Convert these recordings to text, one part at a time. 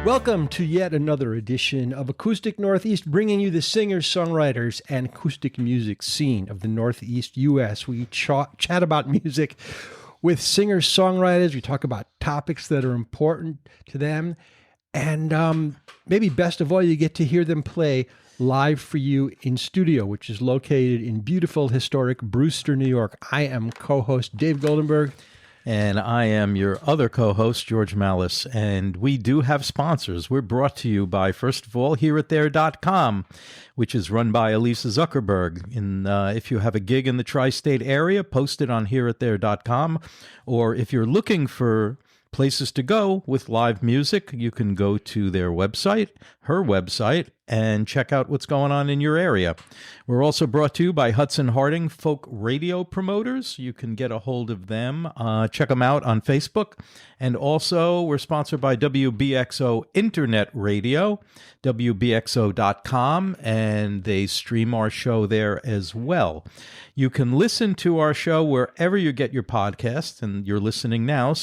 Welcome to yet another edition of Acoustic Northeast, bringing you the singers, songwriters, and acoustic music scene of the Northeast U.S. We chat about music with singers, songwriters. We talk about topics that are important to them. And maybe best of all, you get to hear them play live for you in studio, which is located in beautiful, historic Brewster, New York. I am co-host Dave Goldenberg. And I am your other co-host, George Malice, and we do have sponsors. We're brought to you by, first of all, hereithere.com, which is run by Elisa Zuckerberg. And if you have a gig in the tri-state area, post it on hereithere.com. Or if you're looking for places to go with live music, you can go to their website, her website, and check out what's going on in your area. We're also brought to you by Hudson Harding Folk Radio Promoters. You can get a hold of them. Check them out on Facebook. And also, we're sponsored by WBXO Internet Radio, WBXO.com, and they stream our show there as well. You can listen to our show wherever you get your podcasts, and you're listening now,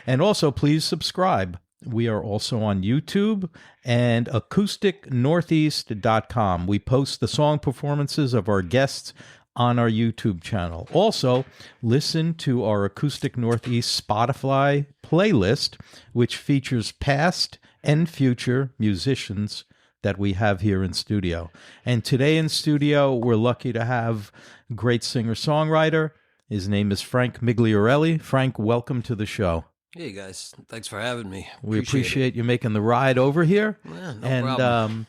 and also please subscribe. We are also on YouTube and acousticnortheast.com. We post the song performances of our guests on our YouTube channel. Also, listen to our Acoustic Northeast Spotify playlist, which features past and future musicians that we have here in studio. And today in studio, we're lucky to have a great singer-songwriter. His name is Frank Migliorelli. Frank, welcome to the show. Hey, guys. Thanks for having me. We appreciate you making the ride over here. Yeah, no problem.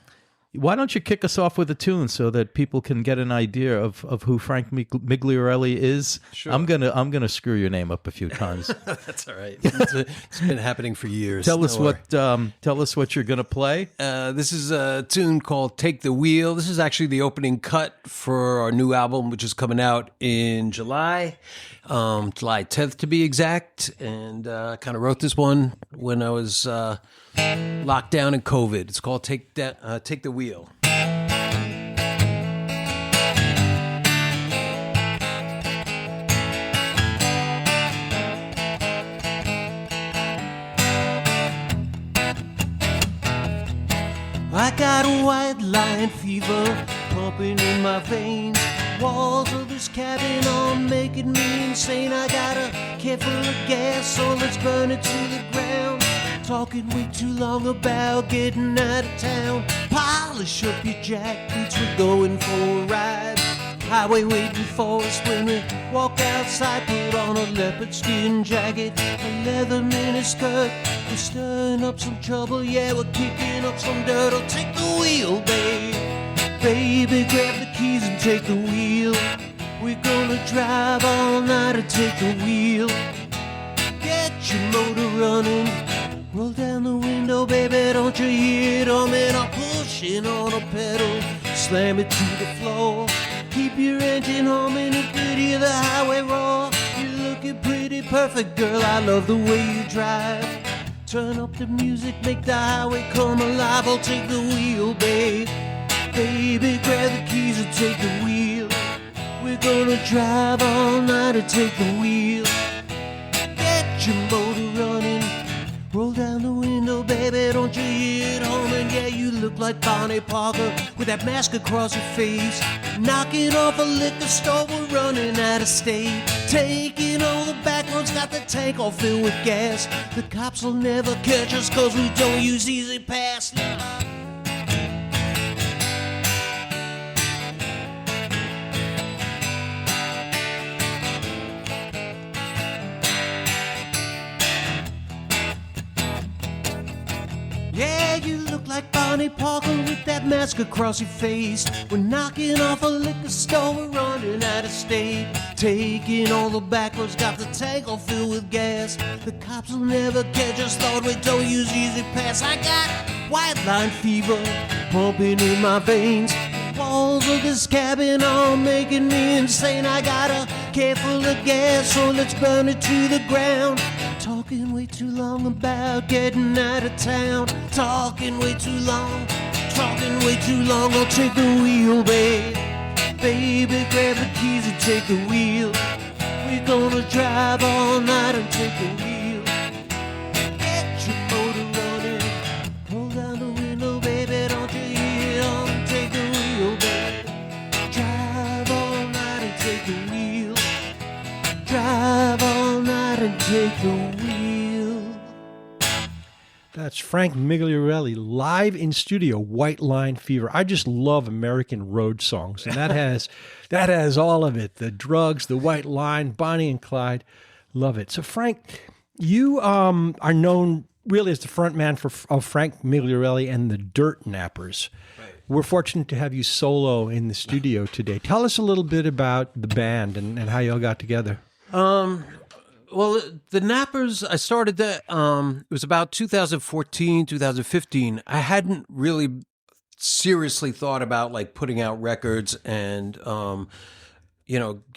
Why don't you kick us off with a tune so that people can get an idea of who Frank Migliorelli is? Sure. I'm gonna screw your name up a few times. That's all right. It's been happening for years. Tell us what you're gonna play. This is a tune called "Take the Wheel." This is actually the opening cut for our new album, which is coming out in July 10th to be exact. And I kind of wrote this one when I was locked down in COVID. It's called "Take the Wheel." I got a white line fever pumping in my veins. Walls of this cabin are making me insane. I got a can full of gas, so let's burn it to the ground. Talking way too long about getting out of town. Polish up your jack boots, we're going for a ride. Highway waiting for us when we walk outside. Put on a leopard skin jacket, a leather mini skirt. We're stirring up some trouble, yeah, we're kicking up some dirt. Oh, take the wheel, babe. Baby, grab the keys and take the wheel. We're gonna drive all night and take the wheel. Get your motor running. Roll down the window, baby, don't you hear it? I'm pushing on a pedal. Slam it to the floor. Keep your engine humming and pretty the highway roar. You're looking pretty perfect, girl, I love the way you drive. Turn up the music, make the highway come alive. I'll take the wheel, babe. Baby, grab the keys and take the wheel. We're gonna drive all night and take the wheel. Get your motor running. Roll down the window, baby, don't you hear it humming? Yeah, you look like Bonnie Parker with that mask across your face. Knocking off a liquor store, we're running out of state. Taking all the back roads, got the tank all filled with gas. The cops will never catch us cause we don't use Easy Pass. Yeah, you look like Bonnie Parker with that mask across your face. We're knocking off a liquor store, we're running out of state. Taking all the back roads, got the tank all filled with gas. The cops will never catch us, Lord, we don't use Easy Pass. I got white line fever pumping in my veins. Walls of this cabin are making me insane. I got a can full of gas, so let's burn it to the ground. Talking way too long about getting out of town. Talking way too long. I'll take the wheel, babe. Baby, grab the keys and take the wheel. We're gonna drive all night and take the wheel. Get your motor running. drive all night and take the wheel. That's Frank Migliorelli live in studio, White Line Fever. I just love American road songs, and that has all of it. The drugs, the white line, Bonnie and Clyde. Love it. So Frank, you are known really as the front man of Frank Migliorelli and the Dirt Nappers. Right. We're fortunate to have you solo in the studio today. Tell us a little bit about the band and how you all got together. Well, the Nappers, I started that, it was about 2014, 2015. I hadn't really seriously thought about like putting out records and,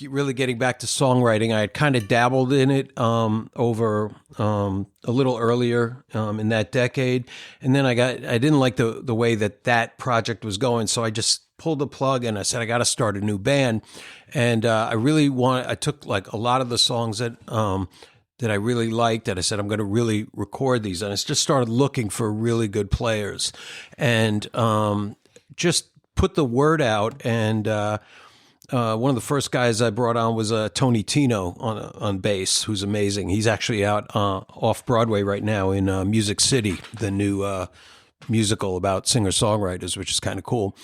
really getting back to songwriting. I had kind of dabbled in it over a little earlier in that decade. And then I didn't like the way that project was going. So I just pulled the plug and I said, I got to start a new band. And I took like a lot of the songs that I really liked, and I said, I'm going to really record these. And I just started looking for really good players and just put the word out. And one of the first guys I brought on was Tony Tino on bass, who's amazing. He's actually out off Broadway right now in Music City, the new musical about singer-songwriters, which is kind of cool.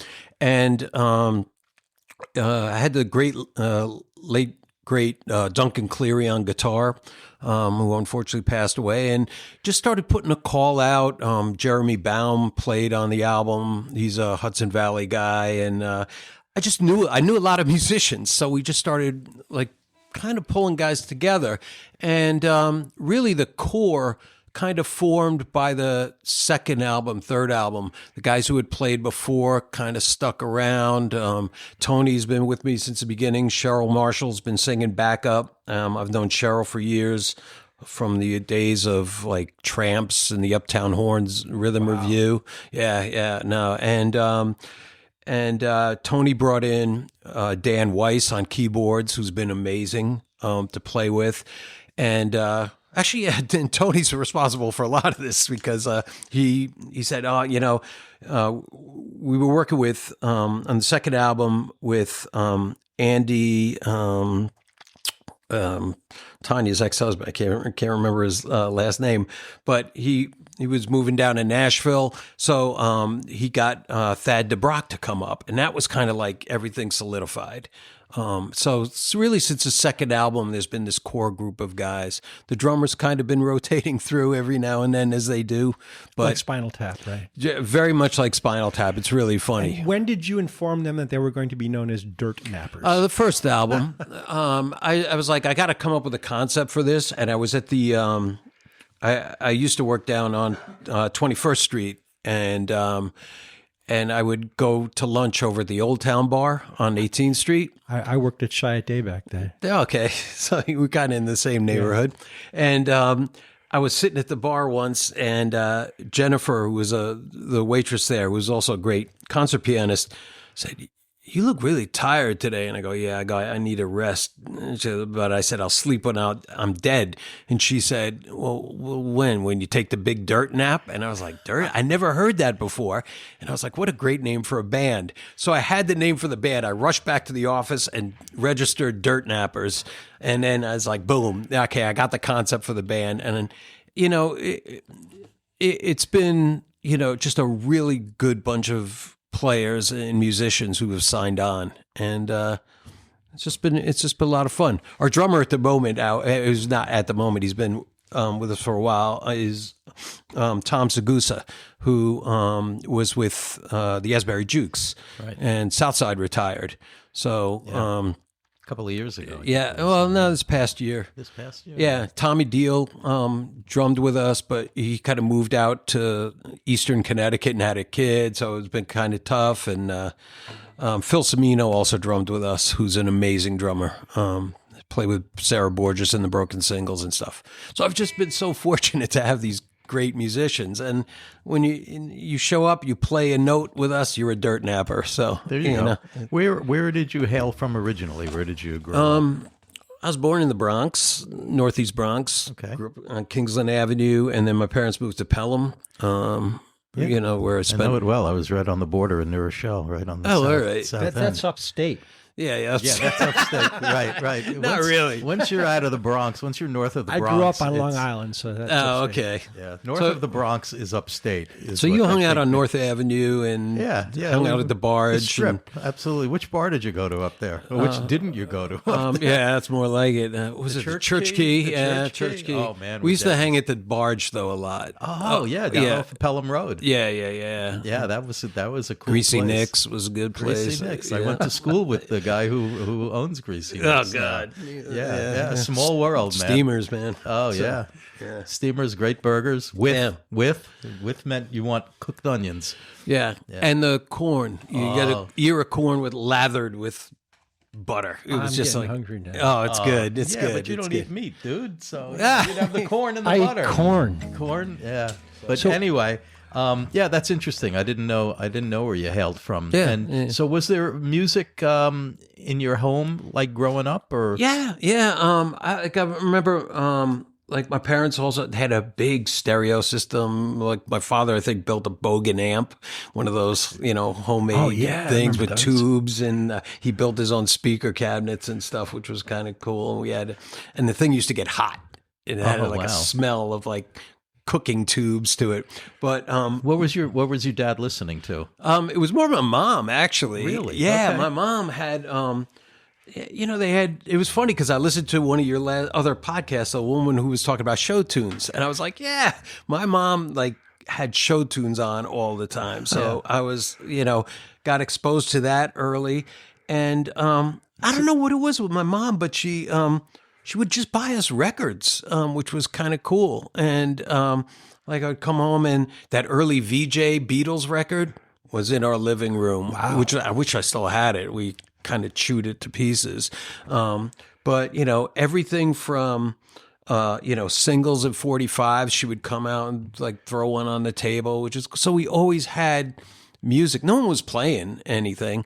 And I had the late great Duncan Cleary on guitar, who unfortunately passed away, and just started putting a call out. Jeremy Baum played on the album. He's a Hudson Valley guy, and I knew a lot of musicians, so we just started like kind of pulling guys together, and really the core kind of formed by the second album, third album. The guys who had played before kind of stuck around. Tony's been with me since the beginning. Cheryl Marshall's been singing backup. I've known Cheryl for years from the days of like Tramps and the Uptown Horns Rhythm Review. And Tony brought in Dan Weiss on keyboards, who's been amazing to play with. And actually, and Tony's responsible for a lot of this because he said, we were working with, on the second album with Andy, Tanya's ex-husband. I can't remember his last name, but he was moving down to Nashville. So he got Thad DeBrock to come up, and that was kind of like everything solidified. So it's really since the second album, there's been this core group of guys. The drummers kind of been rotating through every now and then as they do. But like Spinal Tap, right? Very much like Spinal Tap. It's really funny. And when did you inform them that they were going to be known as Dirt Nappers? The first album. I was like, I got to come up with a concept for this. And I was at the, I used to work down on 21st Street, and I would go to lunch over at the Old Town Bar on 18th Street. I worked at Chiat Day back then. Okay, so we were kind of in the same neighborhood. Yeah. And I was sitting at the bar once, and Jennifer, who was the waitress there, who was also a great concert pianist, said, "You look really tired today." And I go, "Yeah, I need a rest." But I said, "I'll sleep when I'm dead." And she said, well, when you take the big dirt nap? And I was like, dirt? I never heard that before. And I was like, what a great name for a band. So I had the name for the band. I rushed back to the office and registered Dirt Nappers. And then I was like, boom, okay, I got the concept for the band. And then, it's been, just a really good bunch of players and musicians who have signed on, and it's just been a lot of fun. Our drummer at the moment, who's not at the moment, he's been with us for a while, is Tom Segusa, who was with the Asbury Jukes, right. And Southside retired. So a couple of years ago. Yeah, well, no, this past year. Yeah, Tommy Deal drummed with us, but he kind of moved out to Eastern Connecticut and had a kid, so it's been kind of tough. And Phil Cimino also drummed with us, who's an amazing drummer. Played with Sarah Borges in the Broken Singles and stuff. So I've just been so fortunate to have these great musicians, and when you show up, you play a note with us, you're a dirt napper. So there you go. Where did you hail from originally? Where did you grow up? I was born in the Bronx, Northeast Bronx. Okay. Grew up on Kingsland Avenue, and then my parents moved to Pelham. Where I spent. I know it well. I was right on the border in New Rochelle, right on the south. All right. South That's upstate. Yeah. Yeah, that's upstate. Right. Not really. Once you're out of the Bronx, once you're north of the I Bronx. grew up on Long it's- Island, so that's Oh, upstate. okay. Yeah, north of the Bronx is upstate. So you hung out on North Avenue and hung out at the barge. The Strip, absolutely. Which bar did you go to up there? Or which didn't you go to? Yeah, that's more like it. Was it Church Key? The Yeah, Church Church Key. Key. Oh, man, we we used to did. hang at the barge though a lot. Oh, yeah, down off of Pelham Road. Yeah. Yeah, that was a cool Greasy place. Nick's was a good place. Greasy Nick's. Yeah. I went to school with the guy who owns Greasy Oh Nick's. God. Yeah. Small world, man. Steamers, man. Oh yeah. Steamers, great burgers. With meant you want cooked onions. Yeah. And the corn. You get an ear of corn lathered with butter. It was I'm just getting like hungry now. Oh, it's good. It's yeah, good. but you It's don't good. eat meat, dude. So you'd have the corn and the I butter. eat corn. Corn, yeah. But anyway, that's interesting. I didn't know where you hailed from. Yeah, And yeah. so was there music in your home like growing up or Yeah. I remember like my parents also had a big stereo system. Like my father, I think, built a Bogan amp, one of those, homemade I things remember with those. tubes, and he built his own speaker cabinets and stuff, which was kind of cool. And the thing used to get hot. It had Oh, like wow. a smell of like cooking tubes to it. But what was your dad listening to? it was more my mom, actually. Really? Yeah, Okay. my mom had. They had. It was funny because I listened to one of your other podcasts, a woman who was talking about show tunes, and I was like, "Yeah, my mom like had show tunes on all the time." So I was, got exposed to that early, and I don't know what it was with my mom, but she would just buy us records, which was kind of cool, and like I'd come home and that early VJ Beatles record was in our living room, which I wish I still had it. We kind of chewed it to pieces. But, everything from, singles at 45, she would come out and like throw one on the table, so we always had music. No one was playing anything.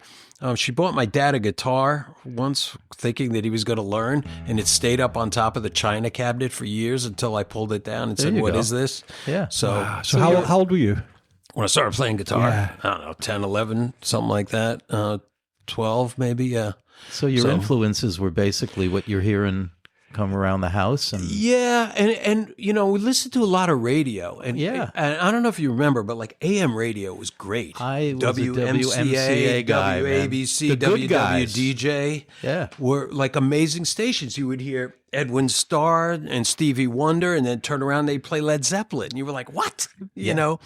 She bought my dad a guitar once thinking that he was going to learn, and it stayed up on top of the china cabinet for years until I pulled it down and said, you "What go. is this?" Yeah. So, So how old were you? when I started playing guitar, Yeah. I don't know, 10, 11, something like that. 12 maybe, yeah. So your influences were basically what you're hearing come around the house and Yeah, and we listened to a lot of radio. And, Yeah. and I don't know if you remember, but like AM radio was great. I was a WMCA guy, man. WABC, The good guys. WWDJ Yeah. were like amazing stations. You would hear Edwin Starr and Stevie Wonder, and then turn around, they'd play Led Zeppelin. And you were like, what? Yeah.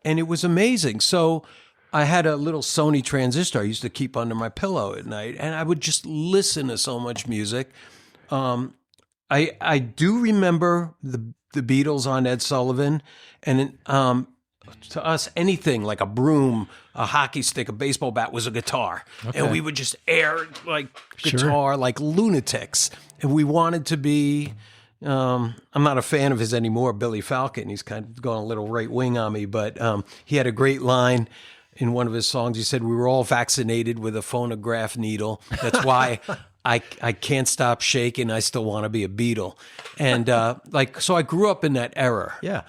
And it was amazing. So I had a little Sony transistor I used to keep under my pillow at night, and I would just listen to so much music. I do remember the Beatles on Ed Sullivan, and to us, anything like a broom, a hockey stick, a baseball bat was a guitar, and we would just air like guitar like lunatics, and we wanted to be. I'm not a fan of his anymore, Billy Falcon. He's kind of gone a little right wing on me, but he had a great line in one of his songs. He said, "We were all vaccinated with a phonograph needle. That's why I can't stop shaking. I still want to be a Beatle." And so I grew up in that era. yeah.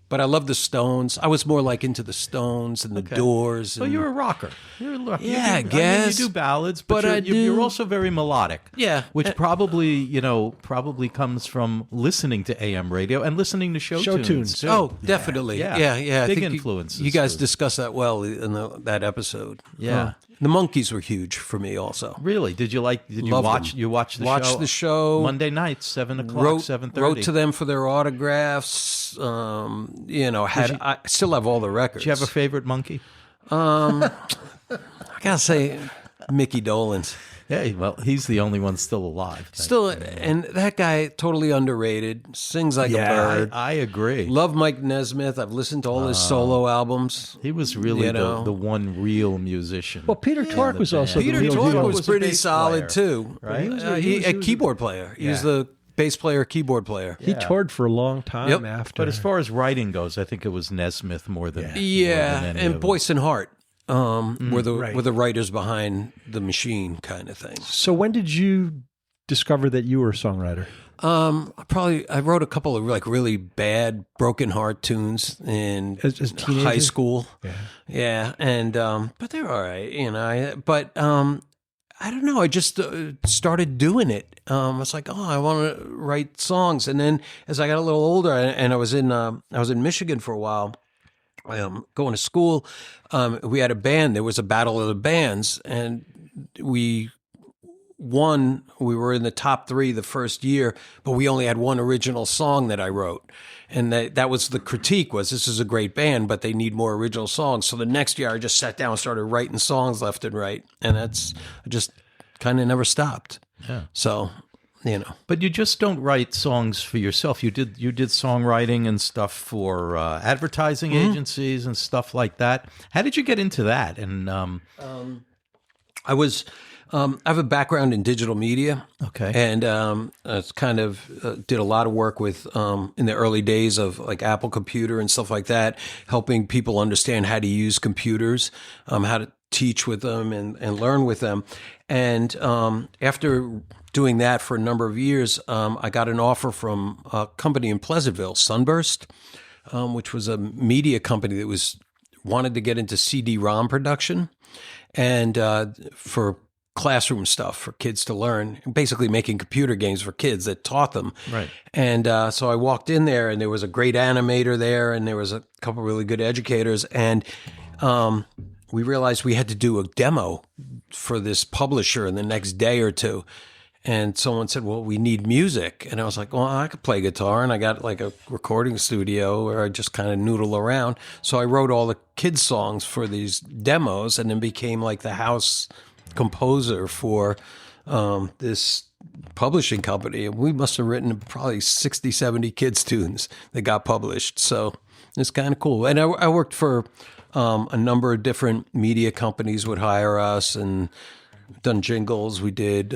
But I love the Stones. I was more like into the Stones and the Doors. So and, you're a rocker. You're a rocker. Yeah, I you guess. you do ballads, but But you're also very melodic. Yeah. Which probably comes from listening to AM radio and listening to show tunes. too. Oh, definitely. Yeah. Yeah. I Big think influences. You guys discussed that well in that episode. Yeah. The Monkees were huge for me also. Really? Did you watch them. you watch the Watched show? the show. Monday nights, 7:00, 7:30. Wrote to them for their autographs. I still have all the records. Do you have a favorite monkey? I gotta say, Mickey Dolenz. Yeah, well, he's the only one still alive. Still, and that guy totally underrated. Sings like a bird. I agree. Love Mike Nesmith. I've listened to all his solo albums. He was really You know. the one real musician. Well, Peter Tork was also Peter the real Tork deal. was was a pretty bass solid player, too. right? A keyboard player. He was the bass player, keyboard player. He toured for a long time Yep. after. But as far as writing goes, I think it was Nesmith more than Yeah, more than any and of Boyce and Hart were the right. were the writers behind the machine kind of thing. So when did you discover that you were a songwriter? I wrote a couple of like really bad broken heart tunes in As teenager? high school. Yeah, and but they're all right, I don't know. I just started doing it. I was like, oh, I want to write songs. And then as I got a little older, and I was in Michigan for a while, going to school, we had a band. There was a battle of the bands, and we won. We were in the top 3 the first year, but we only had one original song that I wrote. And that was the critique, was this is a great band, but they need more original songs. So the next year I just sat down and started writing songs left and right. And I just kind of never stopped. Yeah. So, But you just don't write songs for yourself. You did songwriting and stuff for advertising agencies and stuff like that. How did you get into that? And I have a background in digital media. Okay. And it's kind of did a lot of work with in the early days of like Apple Computer and stuff like that, helping people understand how to use computers, how to teach with them and learn with them. And after doing that for a number of years, I got an offer from a company in Pleasantville, Sunburst, which was a media company that wanted to get into CD-ROM production and for classroom stuff for kids to learn, basically making computer games for kids that taught them. Right. And so I walked in there, and there was a great animator there, and there was a couple really good educators, and we realized we had to do a demo for this publisher in the next day or two. And someone said, well, we need music. And I was like, well, I could play guitar. And I got like a recording studio where I just kind of noodle around. So I wrote all the kids' songs for these demos and then became like the house composer for this publishing company. And we must have written probably 60, 70 kids' tunes that got published. So it's kind of cool. And I worked for a number of different media companies would hire us and done jingles. We did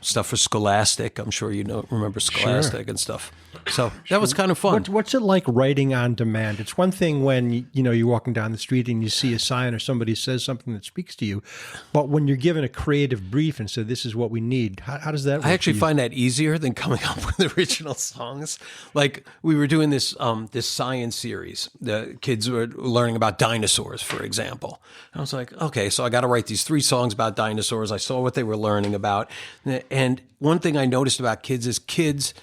stuff for Scholastic. I'm sure remember Scholastic and stuff. So that was kind of fun. What's it like writing on demand? It's one thing when you're walking down the street and you see a sign or somebody says something that speaks to you, but when you're given a creative brief and say this is what we need, how does that work? I actually find that easier than coming up with original songs. Like we were doing this science series. The kids were learning about dinosaurs, for example. I was like, okay, so I got to write these 3 songs about dinosaurs. I saw what they were learning about, and one thing I noticed about kids is kids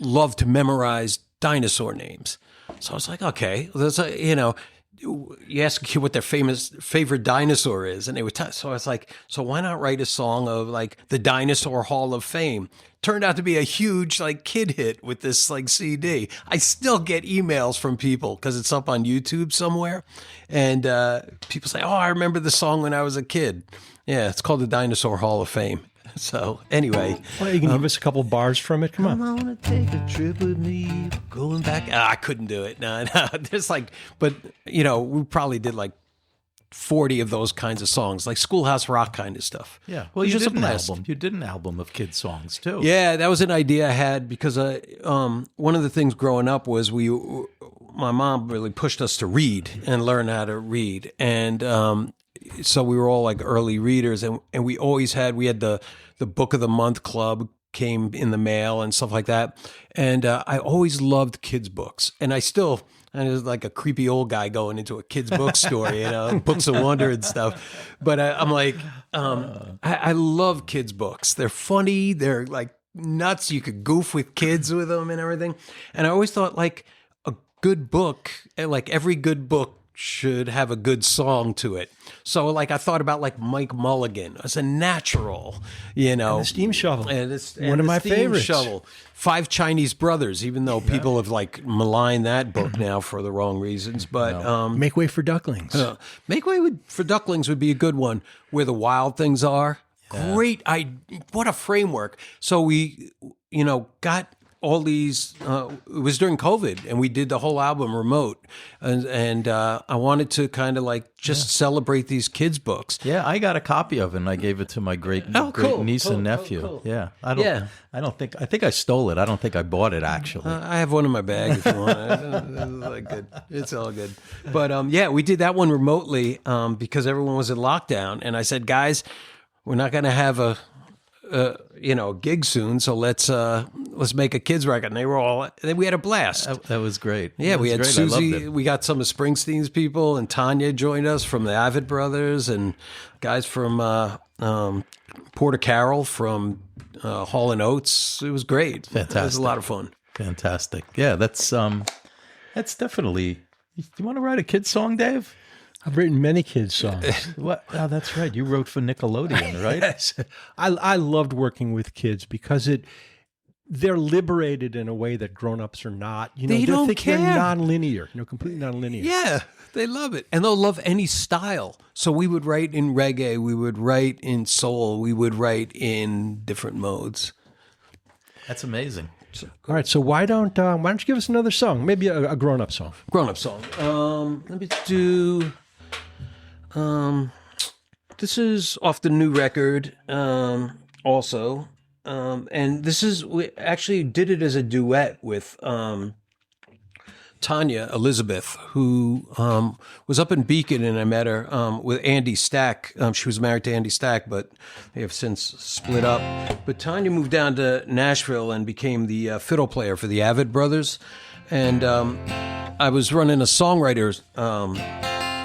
love to memorize dinosaur names. So I was like, okay, you ask a kid what their favorite dinosaur is, and they would so I was like, so why not write a song of like the Dinosaur Hall of Fame? Turned out to be a huge like kid hit with this like CD. I still get emails from people because it's up on YouTube somewhere, and people say, oh, I remember the song when I was a kid. Yeah, it's called the Dinosaur Hall of Fame. So anyway, well, you can give us a couple bars from it. Come on. I want to take a trip with me, going back. I couldn't do it. No. There's like, but we probably did like 40 of those kinds of songs, like Schoolhouse Rock kind of stuff. Yeah. Well, you did an album. You did an album of kids' songs too. Yeah, that was an idea I had because one of the things growing up was my mom really pushed us to read and learn how to read, and so we were all like early readers, and we had the book of the month club came in the mail and stuff like that. And I always loved kids' books, and I was like a creepy old guy going into a kid's bookstore, Books of Wonder and stuff. But I'm like, I love kids' books. They're funny. They're like nuts. You could goof with kids with them and everything. And I always thought like a good book, like every good book should have a good song to it. So like I thought about like Mike Mulligan as a natural, And the Steam Shovel. And one of my favorites. Shovel. 5 Chinese Brothers, even though people have like maligned that book now for the wrong reasons. But Make Way for Ducklings. Make Way for Ducklings would be a good one. Where the Wild Things Are. Yeah. Great. What a framework. So we, got all these, it was during COVID, and we did the whole album remote. And I wanted to kind of like just celebrate these kids' books. Yeah, I got a copy of it, and I gave it to my great niece and nephew. Cool. Yeah, I think I stole it. I don't think I bought it, actually. I have one in my bag if you want. It's like good. It's all good. But we did that one remotely because everyone was in lockdown. And I said, guys, we're not going to have a gig soon, so let's let's make a kids record. And they were all, we had a blast. That was great. Yeah, we had great. I loved Susie. it. We got some of Springsteen's people, and Tanya joined us from the Avid Brothers, and guys from Porter Carroll from Hall and Oates. It was great. Fantastic. It was a lot of fun. Fantastic. Yeah, that's definitely. Do you want to write a kid's song, Dave? I've written many kids' songs. What? Oh, that's right. You wrote for Nickelodeon, right? Yes. I loved working with kids because they're liberated in a way that grown-ups are not. You know, They don't they're care. non-linear, completely non-linear. Yeah, they love it. And they'll love any style. So we would write in reggae, we would write in soul, we would write in different modes. That's amazing. All right, so why don't you give us another song? Maybe a grown-up song. Grown-up song. Let me do... this is off the new record also. And this is... We actually did it as a duet with... Tanya Elizabeth, who was up in Beacon, and I met her with Andy Stack. She was married to Andy Stack, but they have since split up. But Tanya moved down to Nashville and became the fiddle player for the Avid Brothers. And I was running a songwriters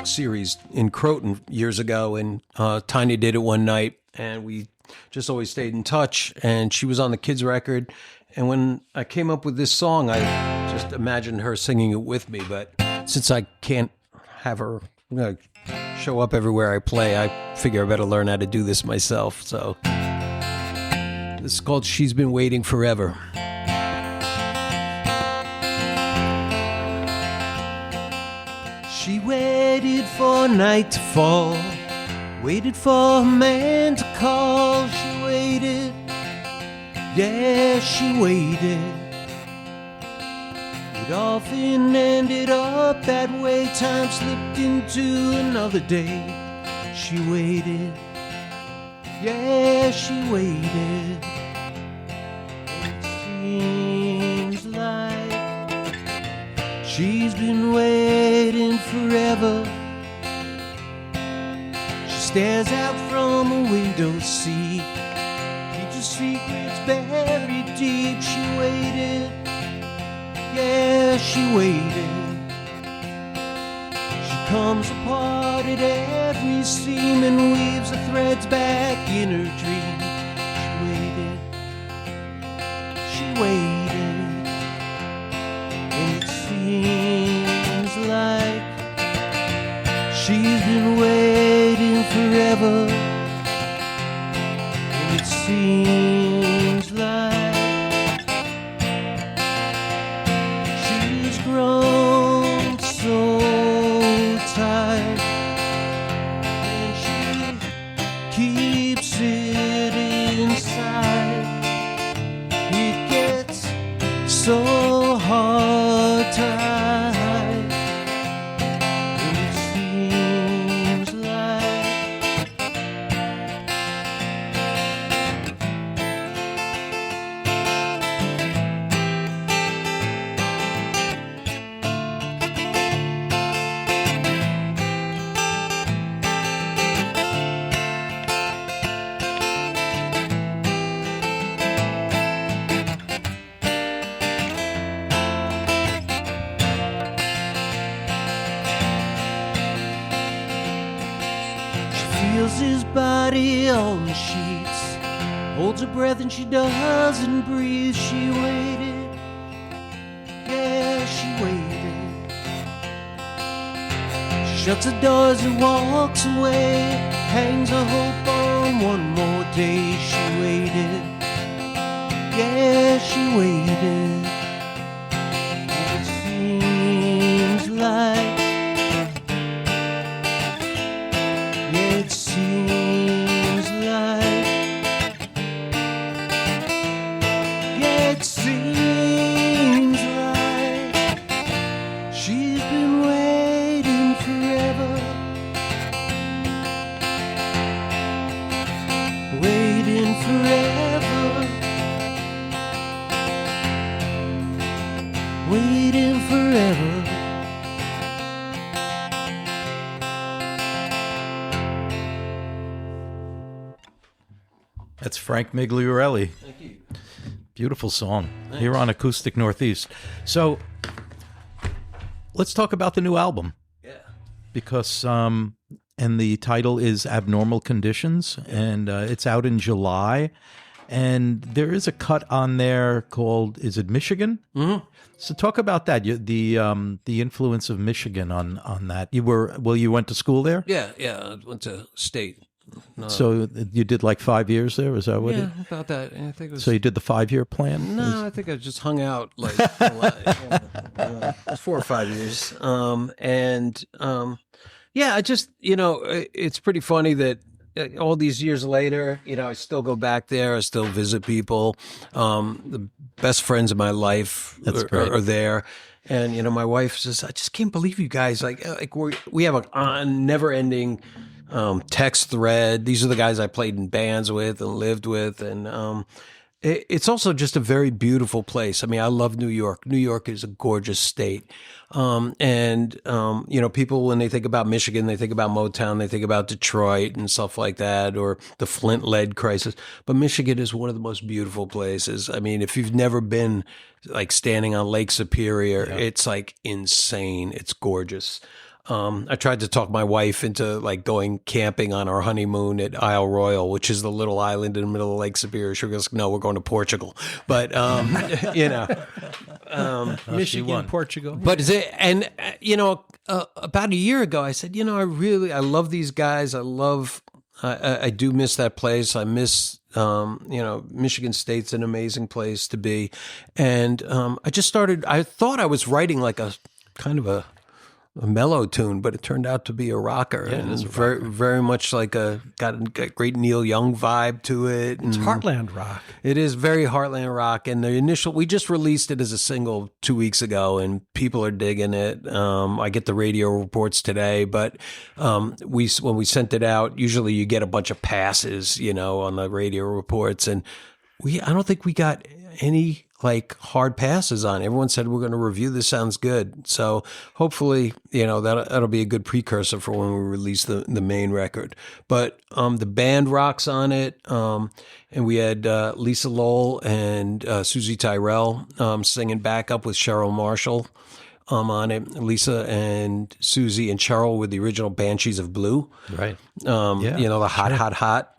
series in Croton years ago, and Tanya did it one night, and we just always stayed in touch. And she was on the kids' record. And when I came up with this song, I just imagined her singing it with me. But since I can't have her show up everywhere I play, I figure I better learn how to do this myself. So this is called She's Been Waiting Forever. She waited for night to fall, waited for a man to call. She waited. Yeah, she waited. It often ended up that way. Time slipped into another day. She waited. Yeah, she waited. It seems like she's been waiting forever. She stares out from a window seat. Secrets buried deep. She waited. Yeah, she waited. She comes apart at every seam and weaves the threads back in her dream. She waited. And it seems like she's been waiting forever. It seems like she's grown so tired, and she keeps it inside. It gets so hard to hide, and it seems like feels his body on the sheets, holds her breath and she doesn't breathe. She waited, yeah, she waited. She shuts the doors and walks away, hangs her hope on one more day. She waited, yeah, she waited. It seems like it seems like, yeah, it seems like she's been waiting forever, waiting forever, waiting forever. That's Frank Migliorelli. Thank you. Beautiful song. Here on Acoustic Northeast. So let's talk about the new album. Yeah. Because, and the title is Abnormal Conditions, and it's out in July. And there is a cut on there called, is it Michigan? Mm-hmm. So talk about that. The influence of Michigan on that. You went to school there? Yeah. I went to state. No. So you did like 5 years there? Is that what Yeah, about that. I think it was. So you did the 5-year plan? No, I think I just hung out like 4 or 5 years. Yeah, I just, it's pretty funny that all these years later, I still go back there. I still visit people. The best friends of my life are there. And, my wife says, I just can't believe you guys. Like we have a never-ending text thread. These are the guys I played in bands with and lived with. And it's also just a very beautiful place. I mean, I love New York. New York is a gorgeous state. People, when they think about Michigan, they think about Motown, they think about Detroit and stuff like that, or the Flint lead crisis. But Michigan is one of the most beautiful places. I mean, if you've never been like standing on Lake Superior, it's like insane. It's gorgeous. I tried to talk my wife into like going camping on our honeymoon at Isle Royal, which is the little island in the middle of Lake Superior. She goes, "No, we're going to Portugal." But Michigan, Portugal. But about a year ago, I said, I love these guys. I do miss that place. I miss, Michigan State's an amazing place to be, and I thought I was writing like a kind of a mellow tune, but it turned out to be a rocker. Yeah, and it is a very, rocker. very much like got a great Neil Young vibe to it. It's and Heartland rock. It is very Heartland rock. And we just released it as a single 2 weeks ago, and people are digging it. I get the radio reports today, but when we sent it out, usually you get a bunch of passes, on the radio reports, and I don't think we got any like hard passes on. Everyone said, we're going to review this, sounds good. So hopefully, that'll be a good precursor for when we release the main record. But the band rocks on it. And we had Lisa Lowell and Susie Tyrell singing backup with Cheryl Marshall on it. Lisa and Susie and Cheryl were the original Banshees of Blue. Right. The hot.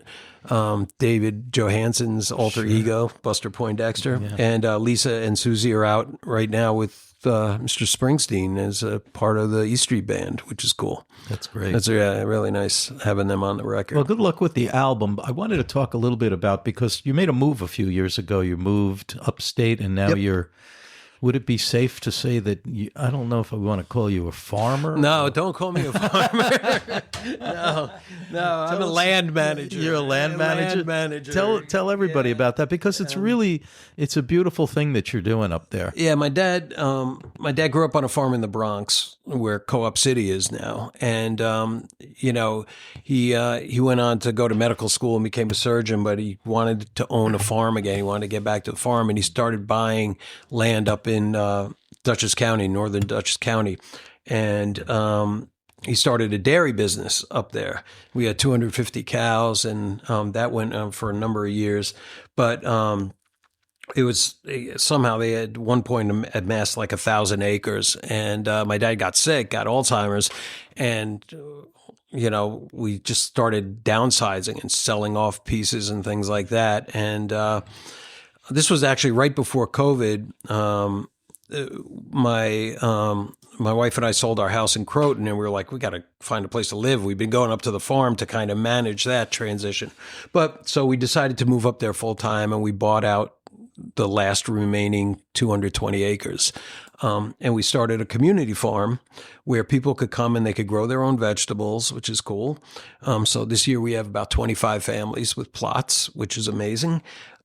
David Johansen's alter ego, Buster Poindexter, and Lisa and Susie are out right now with Mr. Springsteen as a part of the E Street Band, which is cool. That's great. That's really nice having them on the record. Well, good luck with the album. I wanted to talk a little bit about, because you made a move a few years ago. You moved upstate, and now you're. Would it be safe to say that I don't know if I want to call you a farmer? No, don't call me a farmer. No, I'm a land manager. You're a land manager? Land manager. Tell everybody about that, because it's a beautiful thing that you're doing up there. Yeah, my dad grew up on a farm in the Bronx where Co-op City is now. And, he went on to go to medical school and became a surgeon, but he wanted to own a farm again. He wanted to get back to the farm, and he started buying land up in Dutchess County, northern Dutchess County. And he started a dairy business up there. We had 250 cows, and that went on for a number of years. But it was somehow they at one point amassed like 1,000 acres, and my dad got sick, got Alzheimer's, and we just started downsizing and selling off pieces and things like that. And this was actually right before COVID. My wife and I sold our house in Croton, and we were like, we got to find a place to live. We've been going up to the farm to kind of manage that transition. But so we decided to move up there full time, and we bought out the last remaining 220 acres. And we started a community farm where people could come and they could grow their own vegetables, which is cool. So this year we have about 25 families with plots, which is amazing.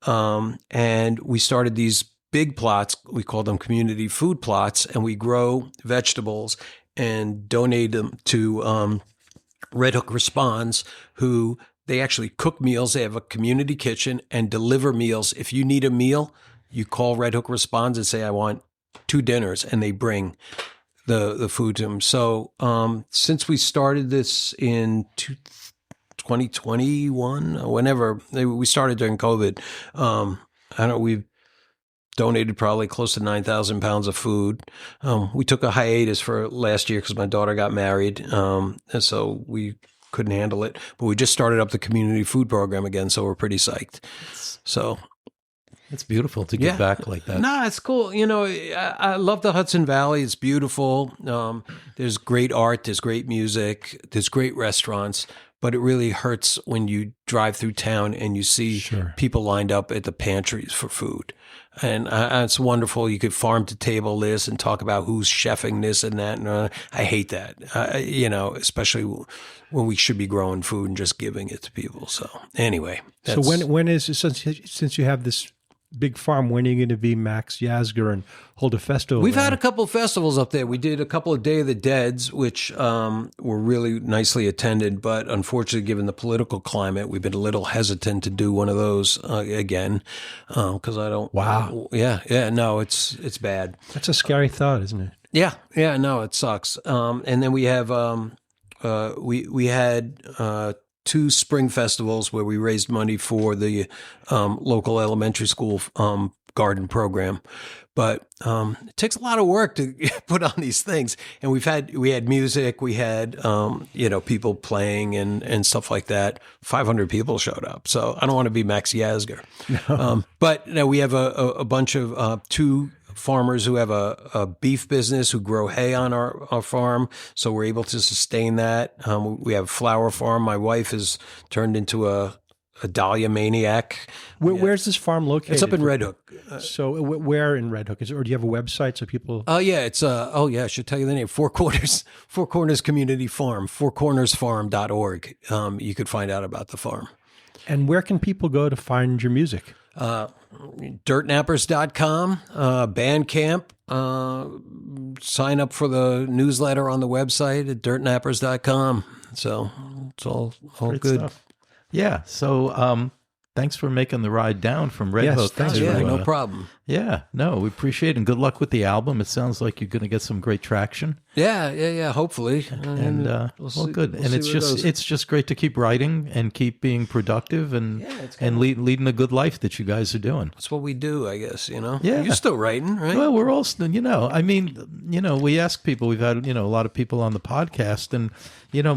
And we started these big plots. We call them community food plots, and we grow vegetables and donate them to Red Hook Responds, who they actually cook meals. They have a community kitchen and deliver meals. If you need a meal, you call Red Hook Responds and say, I want 2 dinners, and they bring the food to them. So since we started this in 2021, whenever we started during COVID, donated probably close to 9,000 pounds of food. We took a hiatus for last year because my daughter got married, and so we couldn't handle it. But we just started up the community food program again, so we're pretty psyched. So It's beautiful to get back like that. No, it's cool. You know, I love the Hudson Valley. It's beautiful. There's great art. There's great music. There's great restaurants. But it really hurts when you drive through town and you see people lined up at the pantries for food. And it's wonderful. You could farm to table this and talk about who's chefing this and that. And I hate that, you know, especially when we should be growing food and just giving it to people. So anyway. So when is, since you have this big farm, when are you going to be Max Yasgur and hold a festival? We've had a couple of festivals up there. We did a couple of Day of the Deads, which were really nicely attended, but unfortunately, given the political climate, we've been a little hesitant to do one of those again because I don't. Wow. Yeah. No, it's bad. That's a scary thought, isn't it? Yeah. No, it sucks. And then we have we had 2 spring festivals where we raised money for the local elementary school garden program. But it takes a lot of work to put on these things. And we had music, we had people playing and stuff like that. 500 people showed up. So I don't want to be Max Yasgur. No. But we have a bunch of 2 farmers who have a beef business who grow hay on our farm. So we're able to sustain that. We have a flower farm. My wife has turned into a dahlia maniac. Where's this farm located? It's up in Red Hook. So where in Red Hook? Or do you have a website so people? Oh yeah, it's I should tell you the name. Four Corners Community Farm, fourcornersfarm.org. You could find out about the farm. And where can people go to find your music? Dirtnappers.com, Bandcamp, sign up for the newsletter on the website at dirtnappers.com. So it's all good stuff. Yeah. So thanks for making the ride down from Red Hook. Thanks. No problem. Yeah, no, we appreciate it. And good luck with the album. It sounds like you're going to get some great traction. Yeah, hopefully. And good. And it's just great to keep writing and keep being productive and leading a good life that you guys are doing. That's what we do, I guess, you know? Yeah. You're still writing, right? Well, we're all still, we ask people, we've had, a lot of people on the podcast, and,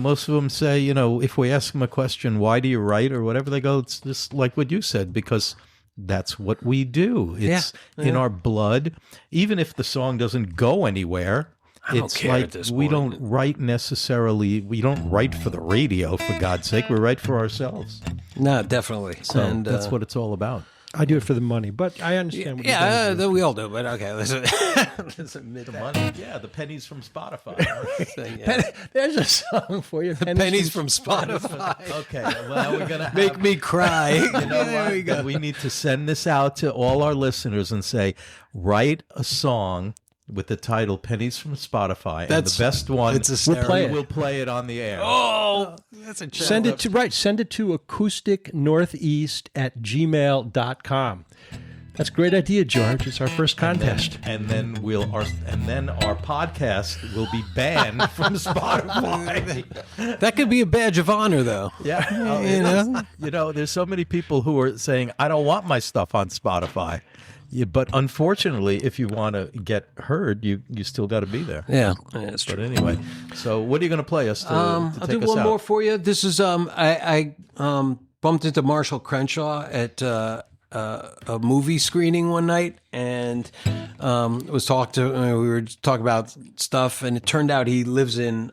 most of them say, if we ask them a question, why do you write or whatever, they go, it's just like what you said, because that's what we do. It's in our blood. Even if the song doesn't go anywhere, it's like we don't write necessarily. We don't write for the radio, for God's sake. We write for ourselves. No, definitely. So that's what it's all about. I do it for the money, but I understand what you're doing. We all do, but okay, let's admit The that. money, the pennies from Spotify. There's a song for you. Pennies from Spotify. Okay, well, we're gonna Make me cry. There we go. We need to send this out to all our listeners and say, write a song with the title "Pennies from Spotify." That's the best one. It's We'll play it on the air. Oh, that's a Send it to acousticnortheast@gmail.com. That's a great idea, George. It's our first contest. And then our podcast will be banned from Spotify. That could be a badge of honor, though. Yeah, there's so many people who are saying, "I don't want my stuff on Spotify." Yeah, but unfortunately, if you want to get heard, you still got to be there. Yeah, that's true. But anyway, so what are you going to play us to take I'll do us one out? more for you. This is I bumped into Marshall Crenshaw at a movie screening one night, and we were talking about stuff, and it turned out he lives in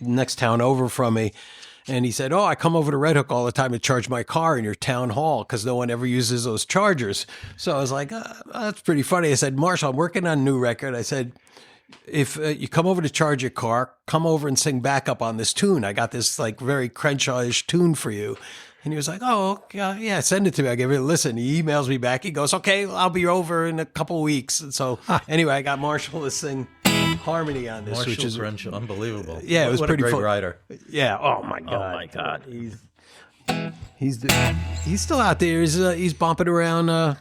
next town over from me. And he said, I come over to Red Hook all the time to charge my car in your town hall because no one ever uses those chargers. So I was like, that's pretty funny. I said, Marshall, I'm working on a new record. I said, if you come over to charge your car, come over and sing backup on this tune. I got this like very Crenshaw-ish tune for you. And he was like, yeah, send it to me. I gave it a listen. He emails me back. He goes, okay, I'll be over in a couple of weeks. And so anyway, I got Marshall to sing harmony on this, which is Crenshaw, unbelievable. Yeah, it was what pretty a great fun. writer. Yeah. Oh my God. He's still out there. He's bumping around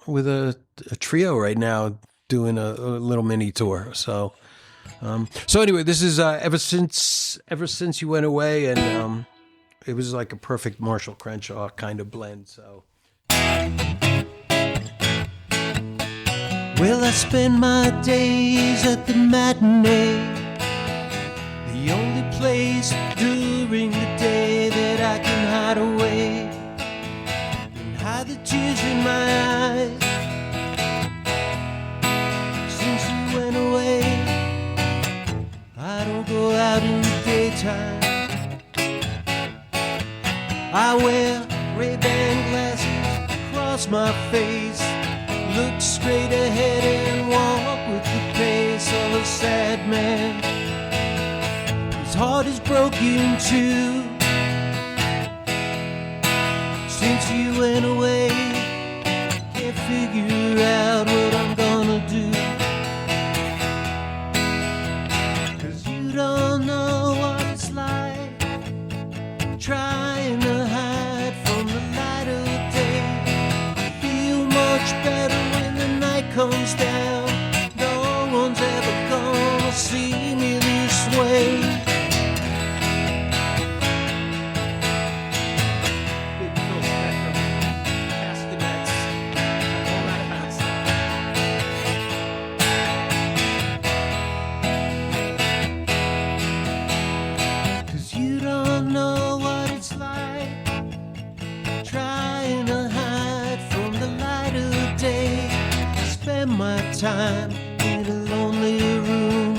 with a trio right now, doing a little mini tour. So anyway, this is ever since you went away, and it was like a perfect Marshall Crenshaw kind of blend. So. Well, I spend my days at the matinee, the only place during the day that I can hide away and hide the tears in my eyes. Since you went away, I don't go out in the daytime. I wear Ray-Ban glasses across my face, look straight ahead and walk with the pace of a sad man. His heart is broken too. Since you went away, can't figure out what I'm gonna do. 'Cause you don't know what it's like trying to hide from the light of day. I feel much better when the night comes down. No one's ever gonna see me this way. Cause you don't know what it's like trying to hide from the light of day. I spend my time in a lonely room,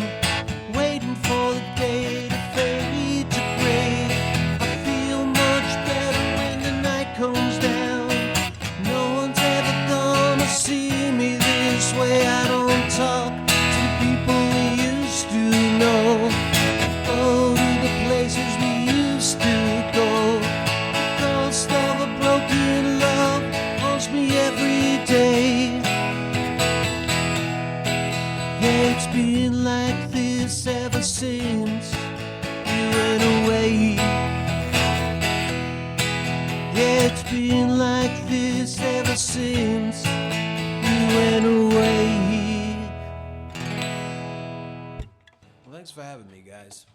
waiting for the day to fade to gray. I feel much better when the night comes down. No one's ever gonna see me this way. I don't talk to the people we used to know, go to the places we used to go. The ghost of a broken love haunts me every day. Yeah, it's been like this ever since you went away. Yeah, it's been like this ever since you went away. Well, thanks for having me, guys.